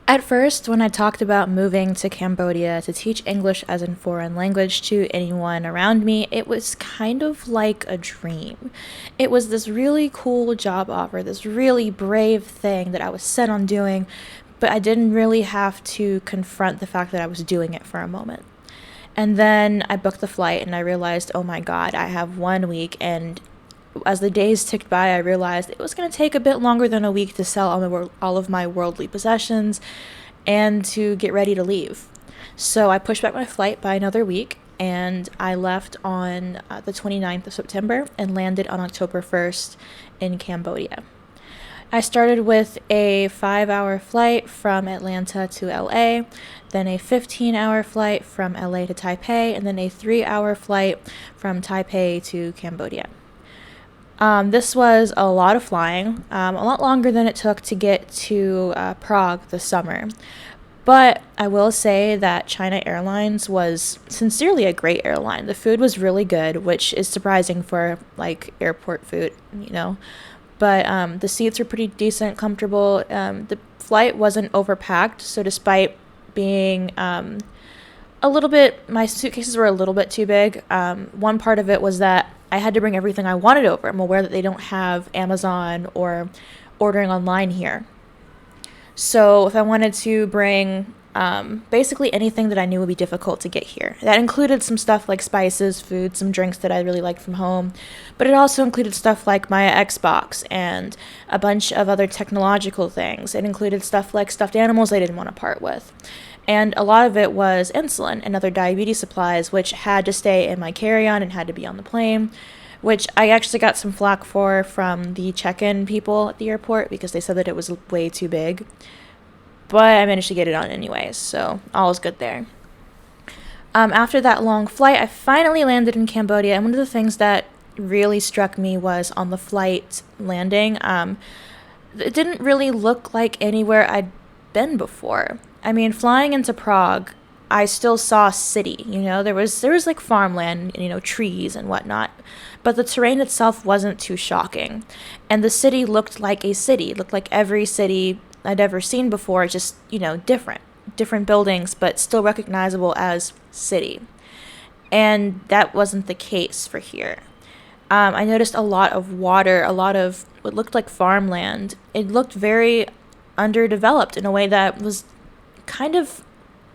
At first, when I talked about moving to Cambodia to teach English as a foreign language to anyone around me, it was kind of like a dream. It was this really cool job offer, this really brave thing that I was set on doing, but I didn't really have to confront the fact that I was doing it for a moment. And then I booked the flight and I realized, oh my God, I have 1 week. And as the days ticked by, I realized it was going to take a bit longer than a week to sell all of my worldly possessions and to get ready to leave. So I pushed back my flight by another week and I left on the 29th of September and landed on October 1st in Cambodia. I started with a 5 hour flight from Atlanta to LA, then a 15-hour flight from LA to Taipei, and then a 3 hour flight from Taipei to Cambodia. This was a lot of flying, a lot longer than it took to get to Prague this summer. But I will say that China Airlines was sincerely a great airline. The food was really good, which is surprising for like airport food, you know. But the seats were pretty decent, comfortable. The flight wasn't overpacked, so despite being a little bit, my suitcases were a little bit too big. One part of it was that I had to bring everything I wanted over. I'm aware that they don't have Amazon or ordering online here. So if I wanted to bring basically anything that I knew would be difficult to get here, that included some stuff like spices, food, some drinks that I really liked from home, but it also included stuff like my Xbox and a bunch of other technological things. It included stuff like stuffed animals I didn't want to part with. And a lot of it was insulin and other diabetes supplies, which had to stay in my carry-on and had to be on the plane, which I actually got some flack for from the check-in people at the airport because they said that it was way too big. But I managed to get it on anyways, so all is good there. After that long flight, I finally landed in Cambodia, and one of the things that really struck me was on the flight landing. It didn't really look like anywhere I'd been before. I mean, flying into Prague, I still saw city, you know, there was like farmland, you know, trees and whatnot. But the terrain itself wasn't too shocking. And the city looked like a city, looked like every city I'd ever seen before, just, you know, different buildings, but still recognizable as city. And that wasn't the case for here. I noticed a lot of water, a lot of what looked like farmland. It looked very underdeveloped in a way that was kind of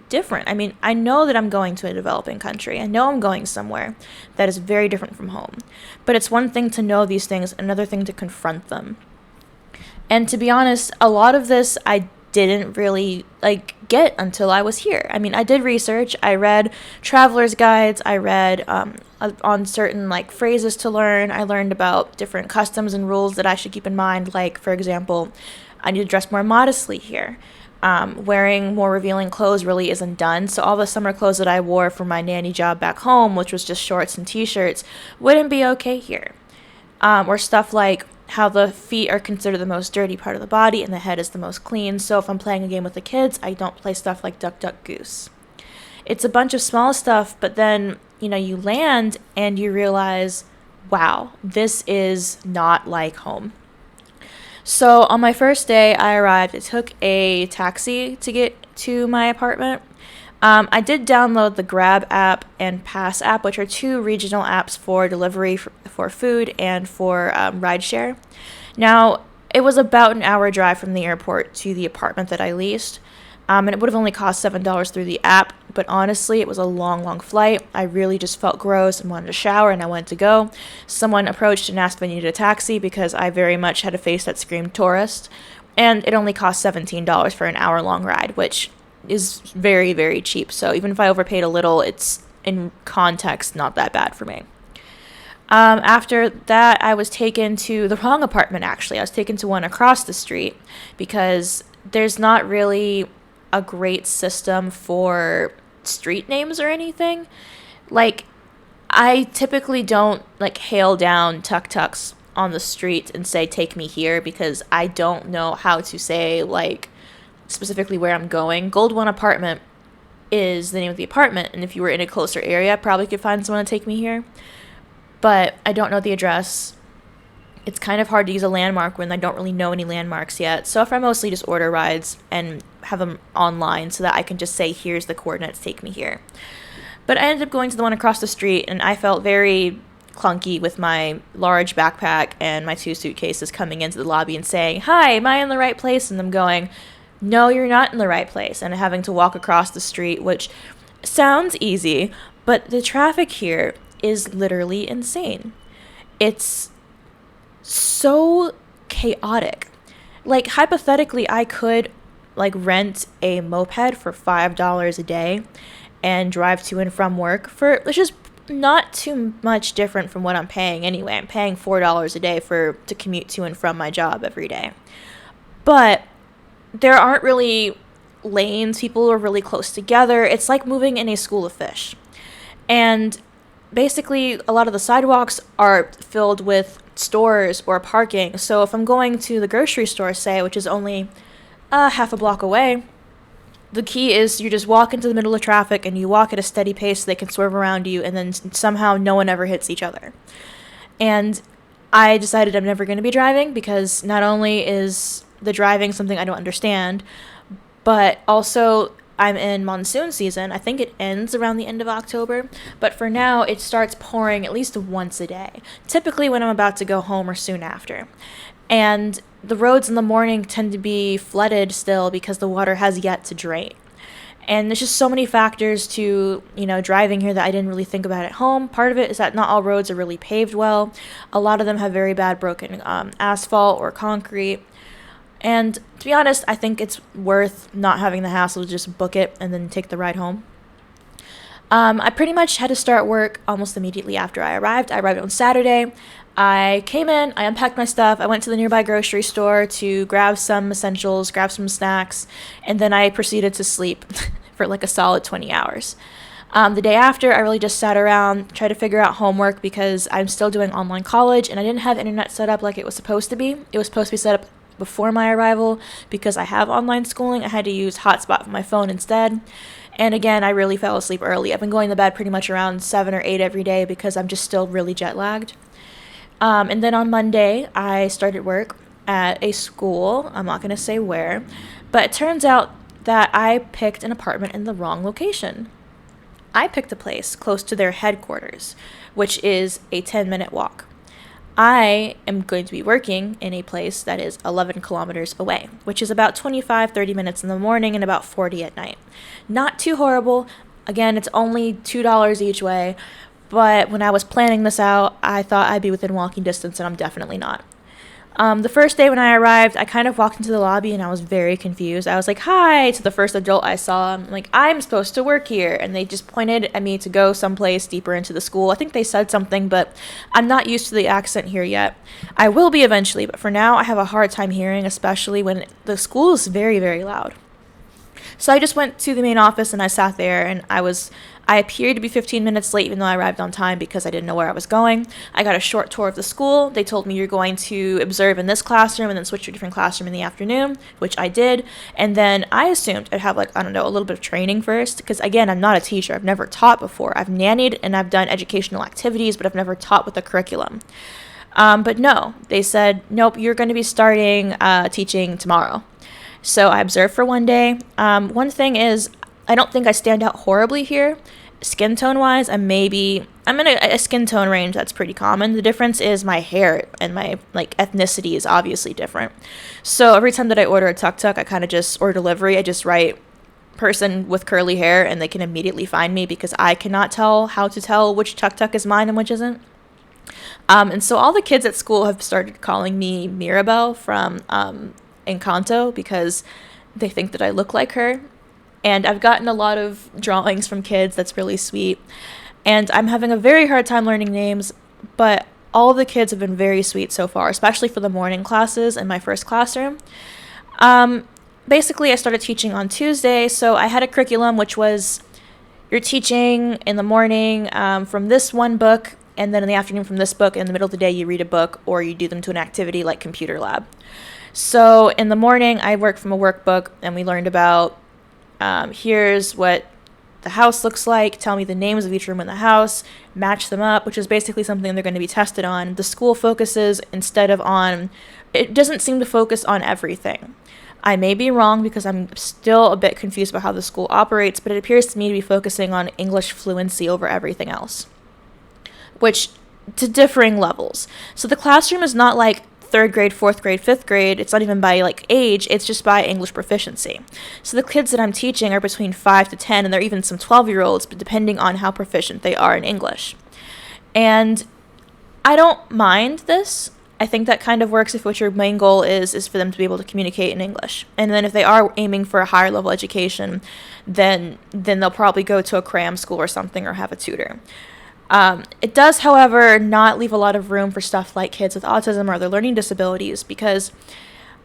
different. I mean, I know that I'm going to a developing country. I know I'm going somewhere that is very different from home. But it's one thing to know these things, another thing to confront them. And to be honest, a lot of this I didn't really get until I was here. I mean, I did research. I read traveler's guides. I read on certain like phrases to learn. I learned about different customs and rules that I should keep in mind. Like, for example, I need to dress more modestly here. Wearing more revealing clothes really isn't done. So all the summer clothes that I wore for my nanny job back home, which was just shorts and t-shirts, wouldn't be okay here. Or stuff like how the feet are considered the most dirty part of the body and the head is the most clean. So if I'm playing a game with the kids, I don't play stuff like Duck Duck Goose. It's a bunch of small stuff, but then, you know, you land and you realize, wow, this is not like home. So on my first day, I arrived. I took a taxi to get to my apartment. I did download the Grab app and Pass app, which are two regional apps for delivery for food and for rideshare. Now, it was about an hour drive from the airport to the apartment that I leased. And it would have only cost $7 through the app, but honestly, it was a long, long flight. I really just felt gross and wanted to shower, and I wanted to go. Someone approached and asked if I needed a taxi because I very much had a face that screamed tourist, and it only cost $17 for an hour-long ride, which is very, very cheap. So even if I overpaid a little, it's in context not that bad for me. After that, I was taken to the wrong apartment, actually. I was taken to one across the street because there's not really a great system for street names or anything. Like, I typically don't, hail down tuk-tuks on the street and say, take me here, because I don't know how to say, specifically where I'm going. Gold One Apartment is the name of the apartment, and if you were in a closer area, I probably could find someone to take me here. But I don't know the address. It's kind of hard to use a landmark when I don't really know any landmarks yet. So if I mostly just order rides and have them online so that I can just say, here's the coordinates, take me here. But I ended up going to the one across the street, and I felt very clunky with my large backpack and my 2 suitcases coming into the lobby and saying, hi, am I in the right place? And them going, no, you're not in the right place. And having to walk across the street, which sounds easy, but the traffic here is literally insane. It's so chaotic. Like, hypothetically, I could rent a moped for $5 a day and drive to and from work for, which is not too much different from what I'm paying anyway. I'm paying $4 a day to commute to and from my job every day. But there aren't really lanes. People are really close together. It's like moving in a school of fish. And basically, a lot of the sidewalks are filled with stores or parking. So if I'm going to the grocery store, say, which is only half a block away, the key is you just walk into the middle of traffic and you walk at a steady pace so they can swerve around you, and then somehow no one ever hits each other. And I decided I'm never going to be driving because not only is the driving something I don't understand, but also I'm in monsoon season. I think it ends around the end of October, but for now it starts pouring at least once a day, typically when I'm about to go home or soon after. And the roads in the morning tend to be flooded still because the water has yet to drain. And there's just so many factors to, driving here that I didn't really think about at home. Part of it is that not all roads are really paved well. A lot of them have very bad broken asphalt or concrete. And to be honest, I think it's worth not having the hassle to just book it and then take the ride home. I pretty much had to start work almost immediately after I arrived. I arrived on Saturday. I came in, I unpacked my stuff, I went to the nearby grocery store to grab some essentials, grab some snacks, and then I proceeded to sleep for a solid 20 hours. The day after, I really just sat around, tried to figure out homework because I'm still doing online college, and I didn't have internet set up like it was supposed to be. It was supposed to be set up before my arrival because I have online schooling. I had to use hotspot for my phone instead. And again, I really fell asleep early. I've been going to bed pretty much around 7 or 8 every day because I'm just still really jet lagged. And then on Monday, I started work at a school. I'm not going to say where, but it turns out that I picked an apartment in the wrong location. I picked a place close to their headquarters, which is a 10-minute walk. I am going to be working in a place that is 11 kilometers away, which is about 25-30 minutes in the morning and about 40 at night. Not too horrible. Again, it's only $2 each way. But when I was planning this out, I thought I'd be within walking distance, and I'm definitely not. The first day when I arrived, I kind of walked into the lobby, and I was very confused. I was like, hi, to the first adult I saw. I'm like, I'm supposed to work here. And they just pointed at me to go someplace deeper into the school. I think they said something, but I'm not used to the accent here yet. I will be eventually, but for now, I have a hard time hearing, especially when the school is very, very loud. So I just went to the main office, and I sat there, and I appeared to be 15 minutes late even though I arrived on time because I didn't know where I was going. I got a short tour of the school. They told me you're going to observe in this classroom and then switch to a different classroom in the afternoon, which I did. And then I assumed I'd have a little bit of training first because, again, I'm not a teacher. I've never taught before. I've nannied and I've done educational activities, but I've never taught with a curriculum. But no, they said, nope, you're going to be starting teaching tomorrow. So I observed for one day. One thing is, I don't think I stand out horribly here. Skin tone wise, I'm in a skin tone range that's pretty common. The difference is my hair and my ethnicity is obviously different. So every time that I order a tuk-tuk, or delivery, I just write person with curly hair and they can immediately find me because I cannot tell how to tell which tuk-tuk is mine and which isn't. And so all the kids at school have started calling me Mirabelle from Encanto because they think that I look like her. And I've gotten a lot of drawings from kids that's really sweet. And I'm having a very hard time learning names, but all of the kids have been very sweet so far, especially for the morning classes in my first classroom. Basically, I started teaching on Tuesday, so I had a curriculum which was you're teaching in the morning from this one book, and then in the afternoon from this book, and in the middle of the day you read a book or you do them to an activity like computer lab. So in the morning, I worked from a workbook, and we learned about here's what the house looks like, tell me the names of each room in the house, match them up, which is basically something they're going to be tested on. The school focuses it doesn't seem to focus on everything. I may be wrong because I'm still a bit confused about how the school operates, but it appears to me to be focusing on English fluency over everything else, which to differing levels. So the classroom is not like third grade, fourth grade, fifth grade. It's not even by like age, it's just by English proficiency. So the kids that I'm teaching are between 5 to 10, and there are even some 12-year-olds, but depending on how proficient they are in English. And I don't mind this. I think that kind of works if what your main goal is for them to be able to communicate in English. And then if they are aiming for a higher level education, then they'll probably go to a cram school or something or have a tutor. It does, however, not leave a lot of room for stuff like kids with autism or other learning disabilities, because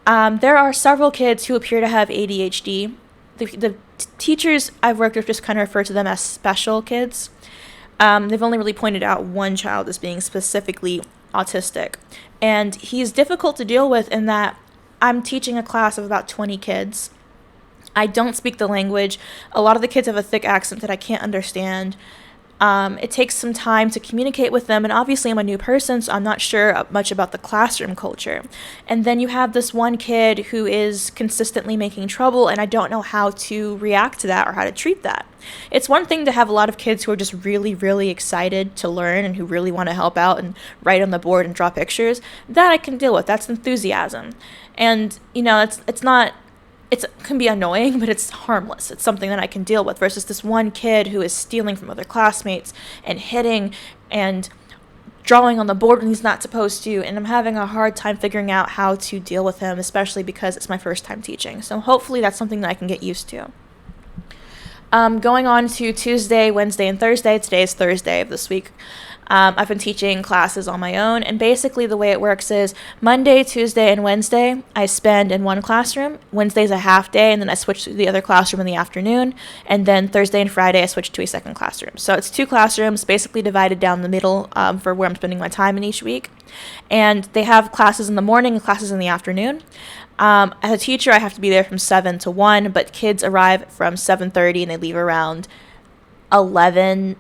there are several kids who appear to have ADHD. The teachers I've worked with just kind of refer to them as special kids. They've only really pointed out one child as being specifically autistic. And he's difficult to deal with in that I'm teaching a class of about 20 kids. I don't speak the language. A lot of the kids have a thick accent that I can't understand. It takes some time to communicate with them, and obviously I'm a new person, so I'm not sure much about the classroom culture. And then you have this one kid who is consistently making trouble, and I don't know how to react to that or how to treat that. It's one thing to have a lot of kids who are just really, really excited to learn and who really want to help out and write on the board and draw pictures. That I can deal with. That's enthusiasm. And, it can be annoying, but it's harmless. It's something that I can deal with, versus this one kid who is stealing from other classmates and hitting and drawing on the board when he's not supposed to, and I'm having a hard time figuring out how to deal with him, especially because it's my first time teaching. So hopefully that's something that I can get used to. Going on to Tuesday, Wednesday, and Thursday. Today is Thursday of this week. I've been teaching classes on my own, and basically the way it works is Monday, Tuesday, and Wednesday I spend in one classroom. Wednesday's a half day, and then I switch to the other classroom in the afternoon, and then Thursday and Friday I switch to a second classroom. So it's two classrooms, basically divided down the middle for where I'm spending my time in each week. And they have classes in the morning and classes in the afternoon. As a teacher, I have to be there from 7 to 1, but kids arrive from 7:30 and they leave around 11.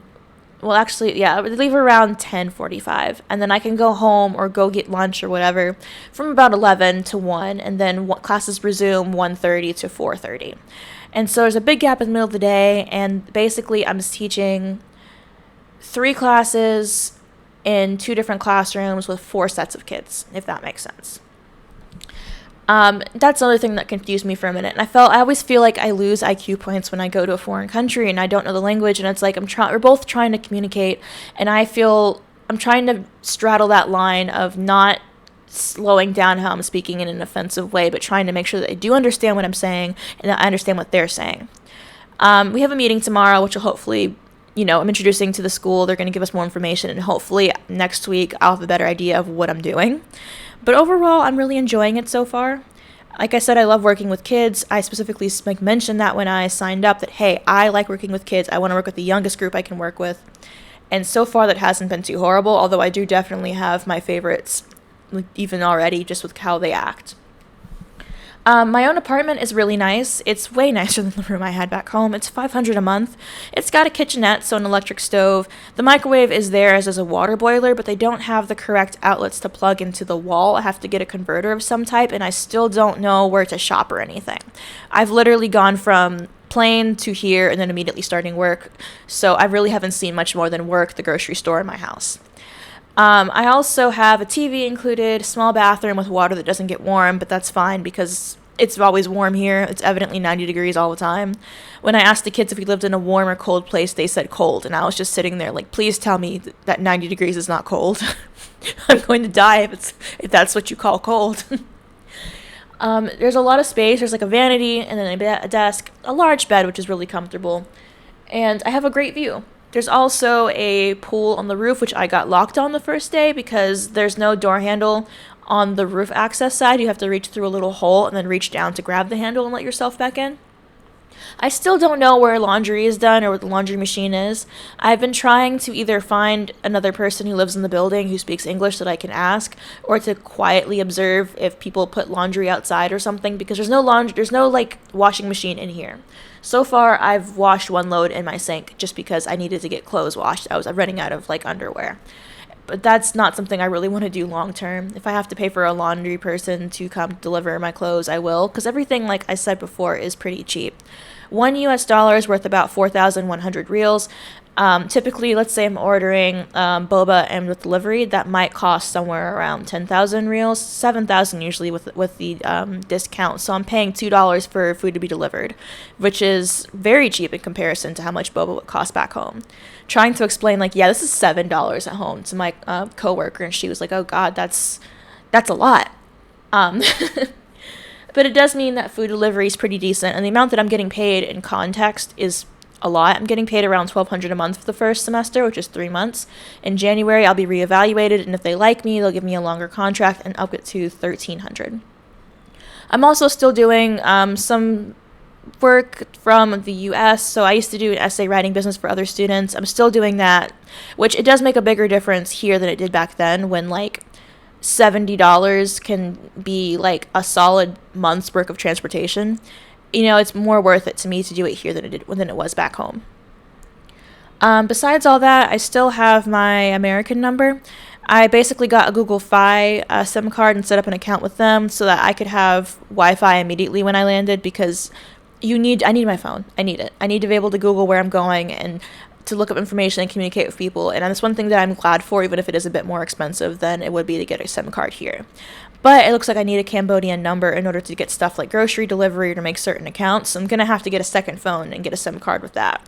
Well, actually, yeah, they leave around 10:45, and then I can go home or go get lunch or whatever from about 11 to 1, and then classes resume 1:30 to 4:30. And so there's a big gap in the middle of the day, and basically I'm just teaching 3 classes in 2 different classrooms with 4 sets of kids, if that makes sense. That's another thing that confused me for a minute. And I always feel like I lose IQ points when I go to a foreign country and I don't know the language, and it's like we're both trying to communicate, and I feel I'm trying to straddle that line of not slowing down how I'm speaking in an offensive way, but trying to make sure that I do understand what I'm saying and that I understand what they're saying. We have a meeting tomorrow, which will hopefully, I'm introducing to the school. They're going to give us more information, and hopefully next week I'll have a better idea of what I'm doing. But overall, I'm really enjoying it so far. Like I said, I love working with kids. I specifically mentioned that when I signed up, that, hey, I like working with kids. I want to work with the youngest group I can work with. And so far, that hasn't been too horrible, although I do definitely have my favorites, even already, just with how they act. My own apartment is really nice. It's way nicer than the room I had back home. It's $500 a month. It's got a kitchenette, so an electric stove. The microwave is there as a water boiler, but they don't have the correct outlets to plug into the wall. I have to get a converter of some type, and I still don't know where to shop or anything. I've literally gone from plane to here and then immediately starting work, so I really haven't seen much more than work, the grocery store, and my house. I also have a TV included, a small bathroom with water that doesn't get warm, but that's fine because it's always warm here. It's evidently 90 degrees all the time. When I asked the kids if we lived in a warm or cold place, they said cold, and I was just sitting there like, please tell me that 90 degrees is not cold. I'm going to die if that's what you call cold. There's a lot of space. There's like a vanity and then a desk, a large bed, which is really comfortable, and I have a great view. There's also a pool on the roof, which I got locked on the first day because there's no door handle on the roof access side. You have to reach through a little hole and then reach down to grab the handle and let yourself back in. I still don't know where laundry is done or what the laundry machine is. I've been trying to either find another person who lives in the building who speaks English that I can ask, or to quietly observe if people put laundry outside or something, because there's no like washing machine in here. So far, I've washed one load in my sink just because I needed to get clothes washed. I was running out of like underwear. But that's not something I really want to do long term. If I have to pay for a laundry person to come deliver my clothes, I will, because everything, like I said before, is pretty cheap. $1 is worth about 4,100 reals. Typically, let's say I'm ordering boba and with delivery, that might cost somewhere around 10,000 reals, 7,000 usually with the discount. So I'm paying $2 for food to be delivered, which is very cheap in comparison to how much boba would cost back home. Trying to explain, like, yeah, this is $7 at home to my coworker, and she was like, "Oh God, that's a lot." Um, but it does mean that food delivery is pretty decent, and the amount that I'm getting paid in context is a lot. I'm getting paid around $1,200 a month for the first semester, which is 3 months. In January, I'll be reevaluated, and if they like me, they'll give me a longer contract and up it to $1,300. I'm also still doing some work from the US. So I used to do an essay writing business for other students. I'm still doing that, which it does make a bigger difference here than it did back then, when like $70 can be like a solid month's worth of transportation. It's more worth it to me to do it here than it was back home. Besides all that, I still have my American number. I basically got a Google Fi SIM card and set up an account with them so that I could have Wi-Fi immediately when I landed, because I need my phone. I need it. I need to be able to Google where I'm going and to look up information and communicate with people. And that's one thing that I'm glad for, even if it is a bit more expensive than it would be to get a SIM card here. But it looks like I need a Cambodian number in order to get stuff like grocery delivery or to make certain accounts. So I'm going to have to get a second phone and get a SIM card with that.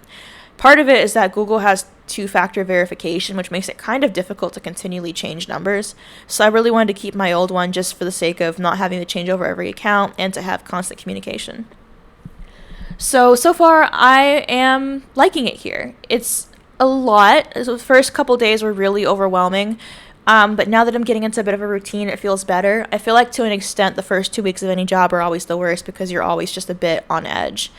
Part of it is that Google has two-factor verification, which makes it kind of difficult to continually change numbers. So I really wanted to keep my old one just for the sake of not having to change over every account and to have constant communication. So far, I am liking it here. It's a lot. The first couple days were really overwhelming. But now that I'm getting into a bit of a routine, it feels better. I feel like to an extent, the first 2 weeks of any job are always the worst because you're always just a bit on edge.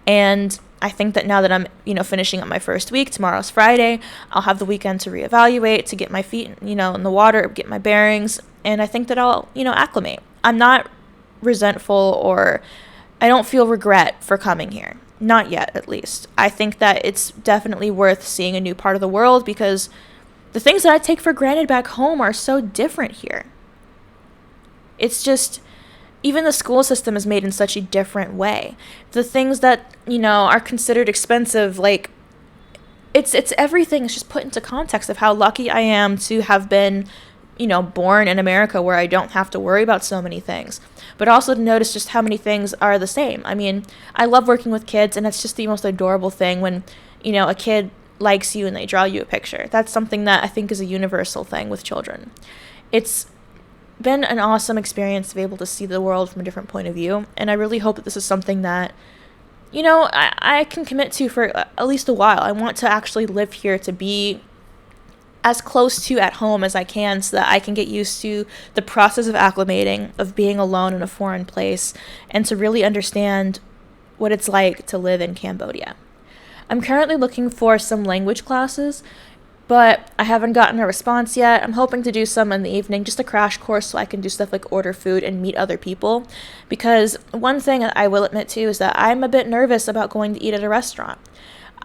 And I think that now that I'm, finishing up my first week, tomorrow's Friday, I'll have the weekend to reevaluate, to get my feet, in the water, get my bearings. And I think that I'll, acclimate. I'm not resentful, or I don't feel regret for coming here. Not yet, at least. I think that it's definitely worth seeing a new part of the world, because the things that I take for granted back home are so different here. It's just, even the school system is made in such a different way. The things that, are considered expensive, like, it's everything is just put into context of how lucky I am to have been, born in America, where I don't have to worry about so many things. But also to notice just how many things are the same. I mean, I love working with kids, and it's just the most adorable thing when, a kid likes you and they draw you a picture. That's something that I think is a universal thing with children. It's been an awesome experience to be able to see the world from a different point of view, and I really hope that this is something that, I can commit to for at least a while. I want to actually live here, to be as close to at home as I can, so that I can get used to the process of acclimating, of being alone in a foreign place, and to really understand what it's like to live in Cambodia. I'm currently looking for some language classes, but I haven't gotten a response yet. I'm hoping to do some in the evening, just a crash course, so I can do stuff like order food and meet other people. Because one thing that I will admit to is that I'm a bit nervous about going to eat at a restaurant.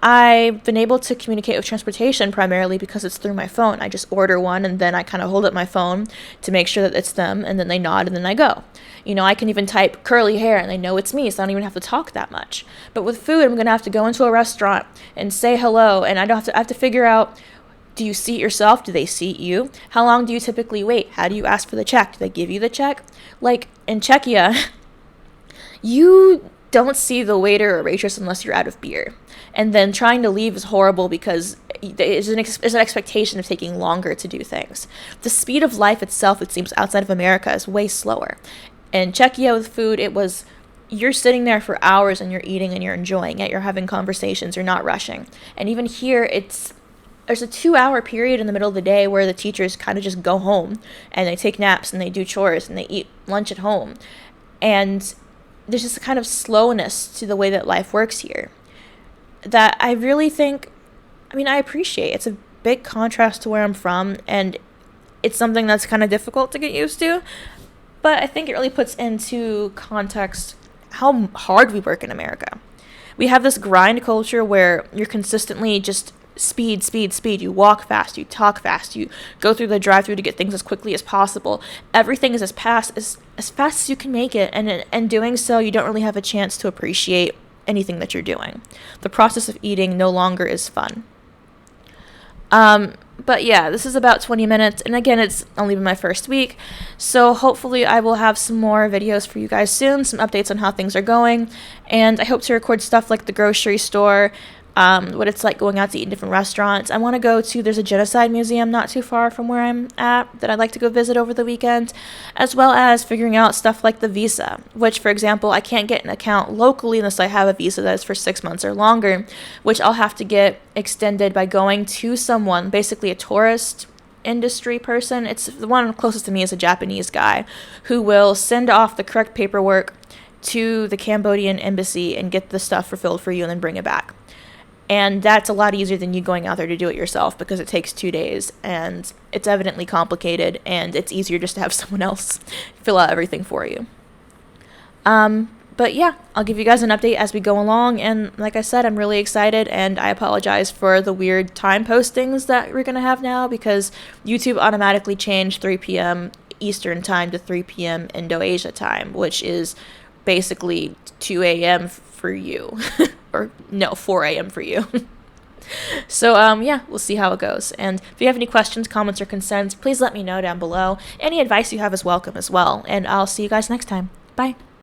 I've been able to communicate with transportation primarily because it's through my phone. I just order one, and then I kind of hold up my phone to make sure that it's them, and then they nod, and then I go. I can even type curly hair, and they know it's me, so I don't even have to talk that much. But with food, I'm going to have to go into a restaurant and say hello, and I have to figure out, do you seat yourself? Do they seat you? How long do you typically wait? How do you ask for the check? Do they give you the check? Like, in Czechia, you don't see the waiter or waitress unless you're out of beer. And then trying to leave is horrible because there's an expectation of taking longer to do things. The speed of life itself, it seems, outside of America is way slower. In Czechia with food, you're sitting there for hours and you're eating and you're enjoying it. You're having conversations. You're not rushing. And even here, there's a 2-hour period in the middle of the day where the teachers kind of just go home and they take naps and they do chores and they eat lunch at home. And there's just a kind of slowness to the way that life works here that I really think, I appreciate. It's a big contrast to where I'm from, and it's something that's kind of difficult to get used to. But I think it really puts into context how hard we work in America. We have this grind culture where you're consistently just speed, speed, speed. You walk fast, you talk fast, you go through the drive-through to get things as quickly as possible. Everything is as fast as you can make it, and in doing so, you don't really have a chance to appreciate anything that you're doing. The process of eating no longer is fun. But yeah, this is about 20 minutes, and again, it's only been my first week, so hopefully I will have some more videos for you guys soon, some updates on how things are going, and I hope to record stuff like the grocery store, what it's like going out to eat in different restaurants. I want to go to, there's a genocide museum not too far from where I'm at that I'd like to go visit over the weekend, as well as figuring out stuff like the visa, which, for example, I can't get an account locally unless I have a visa that is for 6 months or longer, which I'll have to get extended by going to someone, basically a tourist industry person. It's the one closest to me is a Japanese guy who will send off the correct paperwork to the Cambodian embassy and get the stuff fulfilled for you and then bring it back. And that's a lot easier than you going out there to do it yourself, because it takes 2 days and it's evidently complicated, and it's easier just to have someone else fill out everything for you. But yeah, I'll give you guys an update as we go along, and like I said, I'm really excited, and I apologize for the weird time postings that we're going to have now, because YouTube automatically changed 3 p.m. Eastern time to 3 p.m. Indo-Asia time, which is basically 2 a.m. for you. Or no, 4 a.m. for you. So, yeah, we'll see how it goes. And if you have any questions, comments, or concerns, please let me know down below. Any advice you have is welcome as well. And I'll see you guys next time. Bye.